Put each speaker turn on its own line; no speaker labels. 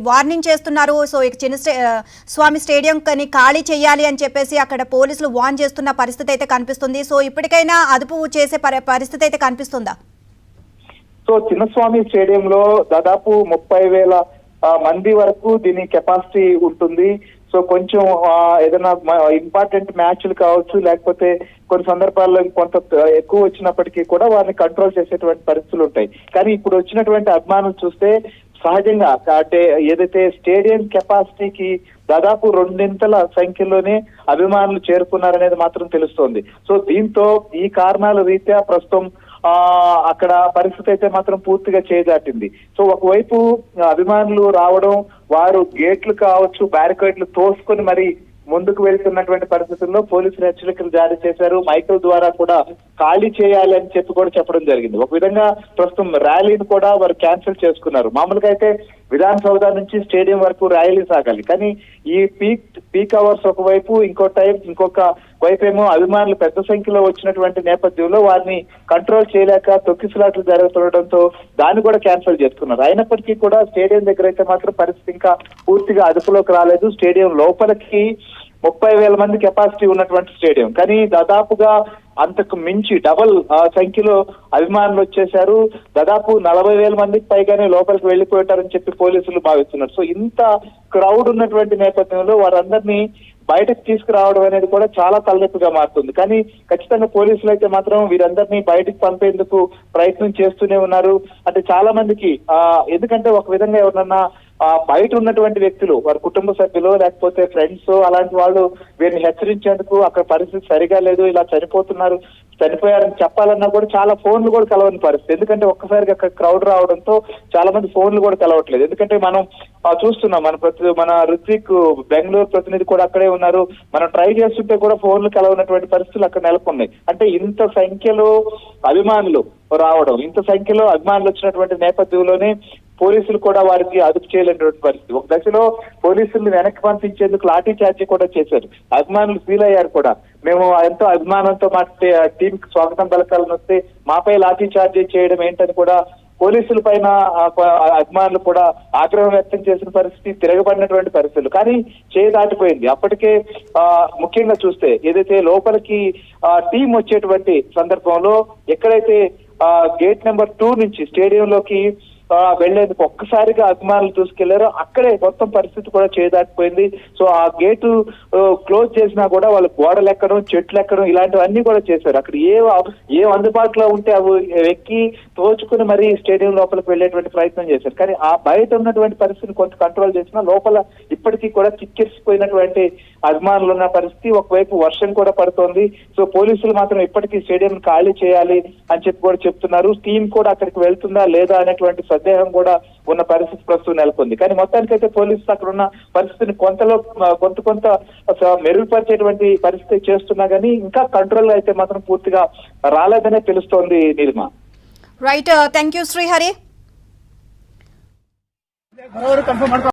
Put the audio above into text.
Warning చేస్తున్నారు. So ఇక స్వామి stadium కని ఖాళీ చేయాలి అని చెప్పేసి అక్కడ పోలీసులు వార్న్ చేస్తున్న పరిస్థితి అయితే కనిపిస్తుంది. సో ఇప్పటికైనా అదుపు చేసే పరిస్థితి అయితే కనిపిస్తుందా?
సో చిన్నస్వామి స్టేడియంలో దాదాపు 30,000 మంది వరకు దీని కెపాసిటీ ఉంటుంది. సో కొంచెం ఏదైనా ఇంపార్టెంట్ మ్యాచ్లు కావచ్చు, లేకపోతే కొన్ని సందర్భాల్లో కొంత ఎక్కువ వచ్చినప్పటికీ కూడా వారిని కంట్రోల్ చేసేటువంటి పరిస్థితులు ఉంటాయి. కానీ ఇప్పుడు వచ్చినటువంటి అభిమానులు చూస్తే సహజంగా అంటే ఏదైతే స్టేడియం కెపాసిటీకి దాదాపు 2 సంఖ్యలోనే అభిమానులు చేరుకున్నారనేది మాత్రం తెలుస్తోంది. సో దీంతో ఈ కారణాల రీత్యా ప్రస్తుతం అక్కడ పరిస్థితి అయితే మాత్రం పూర్తిగా చేజాటింది. సో ఒకవైపు అభిమానులు రావడం, వారు గేట్లు కావచ్చు బ్యారికేడ్లు తోసుకొని మరి ముందుకు వెళ్తున్నటువంటి పరిస్థితుల్లో పోలీసులు హెచ్చరికలు జారీ చేశారు. మైకుల ద్వారా కూడా ఖాళీ చేయాలి అని చెప్పి కూడా చెప్పడం జరిగింది. ఒక విధంగా ప్రస్తుతం ర్యాలీని కూడా వారు క్యాన్సిల్ చేసుకున్నారు. మామూలుగా అయితే విధాన సౌధ నుంచి స్టేడియం వరకు ర్యాలీ సాగాలి. కానీ ఈ పీక్ అవర్స్ ఒకవైపు, ఇంకొక వైపు ఏమో అభిమానులు పెద్ద సంఖ్యలో వచ్చినటువంటి నేపథ్యంలో వారిని కంట్రోల్ చేయలేక తొక్కిసలాట్లు జరుగుతుండటంతో దాన్ని కూడా క్యాన్సిల్ చేసుకున్నారు. అయినప్పటికీ కూడా స్టేడియం దగ్గర అయితే మాత్రం పరిస్థితి ఇంకా పూర్తిగా అదుపులోకి రాలేదు. స్టేడియం లోపలికి 30,000 మంది కెపాసిటీ ఉన్నటువంటి స్టేడియం, కానీ దాదాపుగా అంతకు మించి డబల్ సంఖ్యలో అభిమానులు వచ్చేశారు. దాదాపు 40,000 మందికి పైగానే లోపలికి వెళ్లిపోయారని చెప్పి పోలీసులు భావిస్తున్నారు. సో ఇంత క్రౌడ్ ఉన్నటువంటి నేపథ్యంలో వారందరినీ బయటకు తీసుకురావడం అనేది కూడా చాలా తలనొప్పిగా మారుతుంది. కానీ ఖచ్చితంగా పోలీసులు అయితే మాత్రం వీరందరినీ బయటకు పంపేందుకు ప్రయత్నం చేస్తూనే ఉన్నారు. అంటే చాలా మందికి ఎందుకంటే ఒక విధంగా ఎవరన్నా బయట ఉన్నటువంటి వ్యక్తులు, వారి కుటుంబ సభ్యులు లేకపోతే ఫ్రెండ్స్, అలాంటి వాళ్ళు వీరిని హెచ్చరించేందుకు అక్కడ పరిస్థితి సరిగా లేదు, ఇలా చనిపోయారని చెప్పాలన్నా కూడా చాలా ఫోన్లు కూడా కలవని పరిస్థితి. ఎందుకంటే ఒక్కసారిగా అక్కడ క్రౌడ్ రావడంతో చాలా మంది ఫోన్లు కూడా కలవట్లేదు. ఎందుకంటే మనం చూస్తున్నాం, మన రుత్విక్ బెంగళూరు ప్రతినిధి కూడా అక్కడే ఉన్నారు. మనం ట్రై చేస్తుంటే కూడా ఫోన్లు కలవనటువంటి పరిస్థితులు అక్కడ నెలకొన్నాయి. అంటే ఇంత సంఖ్యలో అభిమానులు రావడం, ఇంత సంఖ్యలో అభిమానులు వచ్చినటువంటి నేపథ్యంలోనే పోలీసులు కూడా వారికి అదుపు చేయలేనటువంటి పరిస్థితి. ఒక దశలో పోలీసులు వెనక్కి పంపించేందుకు లాఠీ చార్జీ కూడా చేశారు. అభిమానులు ఫీల్ అయ్యారు కూడా, మేము ఎంతో అభిమానంతో మా టీం కి స్వాగతం పలకాలని వస్తే మాపై లాఠీ చార్జీ చేయడం ఏంటని కూడా పోలీసుల పైన అభిమానులు కూడా ఆగ్రహం వ్యక్తం చేసిన పరిస్థితి, తిరగబడినటువంటి పరిస్థితులు. కానీ చేయి దాటిపోయింది. అప్పటికే ముఖ్యంగా చూస్తే ఏదైతే లోపలికి టీం వచ్చేటువంటి సందర్భంలో ఎక్కడైతే గేట్ నెంబర్ 2 నుంచి స్టేడియంలోకి వెళ్లేందుకు ఒక్కసారిగా అభిమానులు తీసుకెళ్లారో అక్కడే మొత్తం పరిస్థితి కూడా చేదాటిపోయింది. సో ఆ గేటు క్లోజ్ చేసినా కూడా వాళ్ళు గోడలు ఎక్కడం, చెట్లు ఎక్కడం ఇలాంటివన్నీ కూడా చేశారు. అక్కడ ఏ అందుబాటులో ఉంటే అవి ఎక్కి తోచుకుని మరీ స్టేడియం లోపలికి వెళ్లేటువంటి ప్రయత్నం చేశారు. కానీ ఆ బయట ఉన్నటువంటి పరిస్థితిని కొంత కంట్రోల్ చేసినా లోపల ఇప్పటికీ కూడా చిక్కిరిసిపోయినటువంటి అభిమానులు ఉన్న పరిస్థితి. ఒకవైపు వర్షం కూడా పడుతోంది. సో పోలీసులు మాత్రం ఇప్పటికీ స్టేడియం ఖాళీ చేయాలి అని చెప్పి కూడా చెప్తున్నారు. టీం కూడా అక్కడికి వెళ్తుందా లేదా అనేటువంటి సందేహం కూడా ఉన్న పరిస్థితి ప్రస్తుతం నెలకొంది. కానీ మొత్తానికైతే పోలీసులు అక్కడ ఉన్న పరిస్థితిని కొంత మెరుగుపరిచేటువంటి పరిస్థితి చేస్తున్నా కానీ ఇంకా కంట్రోల్ అయితే మాత్రం పూర్తిగా రాలేదనే తెలుస్తోంది Neelima.
Right, thank you Srihari.